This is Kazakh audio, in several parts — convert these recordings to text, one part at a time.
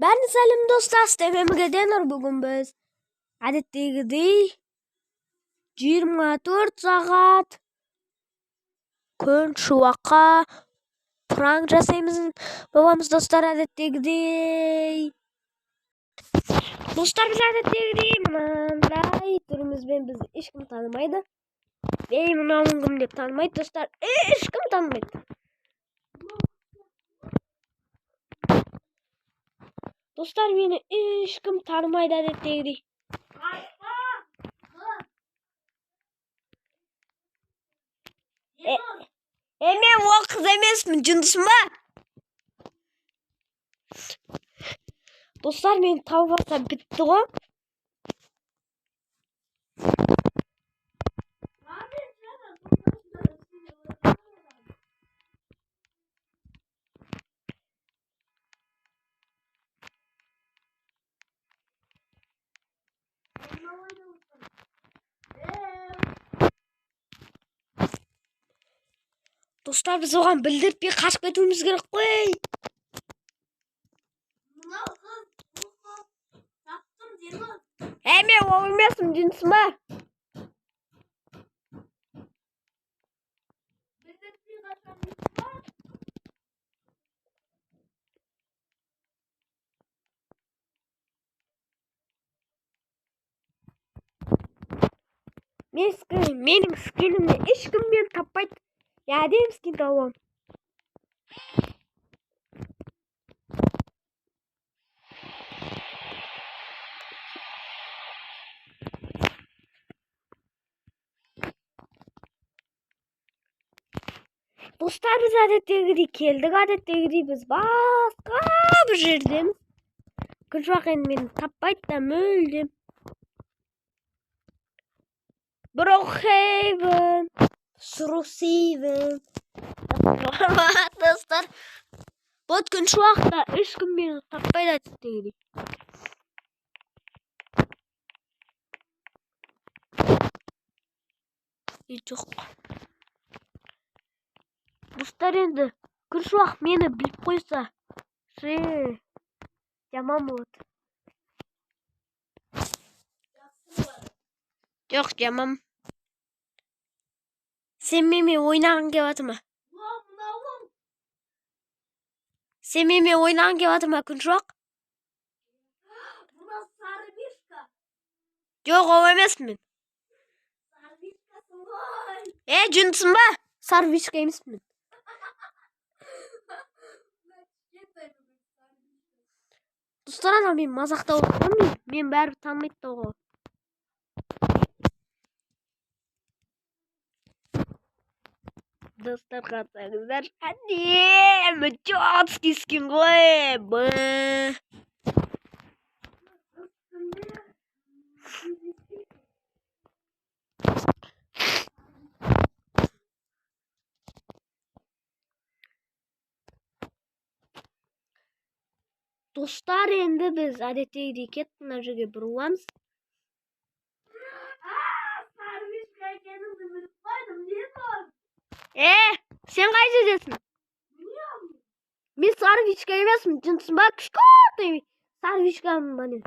Bәрні сәлем достар, стемемге денер бүгін біз. Әдеттегідей 24 сағат күн шуаққа пранк жасаймыз боламыз достар, әдеттегідей. Достар, біз әдеттегідей мынандай түрімізбен біз ешкім танымайды. Мынауың кім деп танымайды достар, ешкім танымайды. Dostlar, beni ешкім tanımaydı әдеттегідей. Мен ол қыз емеспін, жындысың ба? Достар, мені тауып алса бітті ғой. Достар, біз оған білдіртпей қашып кетуіміз керек қой. Мен ол емеспін, жындысың ба? Менің скинімді ешкім мені таппайды. Я әдем скин табамын. Достар, біз әдеттегідей келдік, әдеттегідей біз басқа бір жерден. Күн шуақ енді мені таппайды да мүлдем. Брохейвен, Срусейвен. Достар, бұл күн шуақта ешкім мені таппайды әдеттегідей. Жоқ. Достар, енді күн шуақ мені біліп қойса, жаман болады. Жоқ, жаман. Сен менімен ойнағың келіп жатыр ма? Сен менімен ойнағың келіп жатыр ма, күн шуақ? Жоқ, ол емеспін мен. Жындысың ба? Сарвишка емеспін мен. Достар, ана мен мазақтап отырмын, мен бәрі танымайды да ғой. Достар, қарсаңыздар, әдемі жотский скин ғой. Достар, енді біз әдеттегідей кеттік, мына жерге бұрыламыз. Сен қай жердесің? Мен сарвичка емеспін, жындысың ба? Кішкентай сарвичкамын ба мен?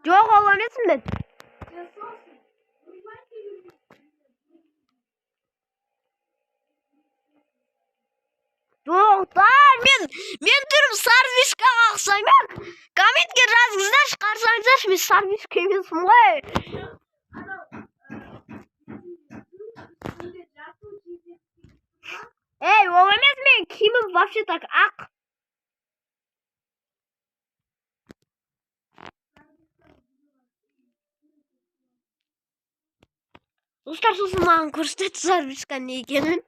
Жоқ, ол емеспін мен. Достар, мен түрім сарвишкаға ұқсаймын. Комментке жазыңыздаршы, қарсаңыздаршы, мен сарвишка емеспін ғой. Ол емес, мен киімім вообще так ақ. Достар, сосын маған көрсетеді сарвишка не екенін.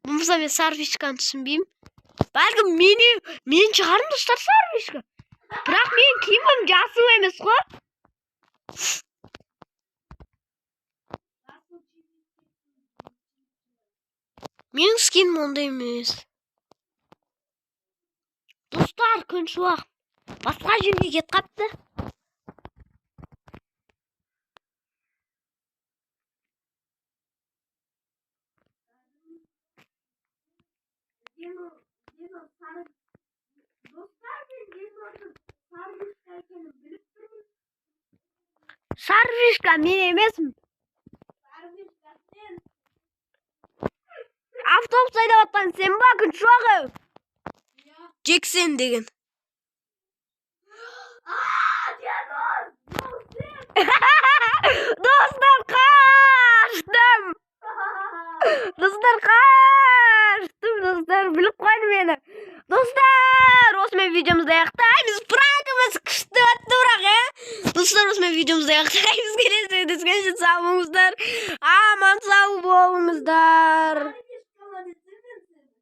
Болмаса мен сарвишканы түсінбеймін. Бәлкім мен шығарым достар сарвишка. Бірақ мен киімім жасыл емес қой. Менің скинім ондай емес. Достар, күн шуақ басқа жерге кетіп қапты. Sarvishka men emasmi? Avtobus haydayotgan sen bakın cho'g'i. Jackson degan. Do'stlar qaçdim. Do'stlar bilib qo'ydi meni. Do'stlar, o'sma videomizda yoqtaymiz. Prankimiz qishdi biroq, do'stlar, o'sma videomizda yoqtaymiz. Kelinglar, sog' bo'linglar. Aman sog' bo'linglar.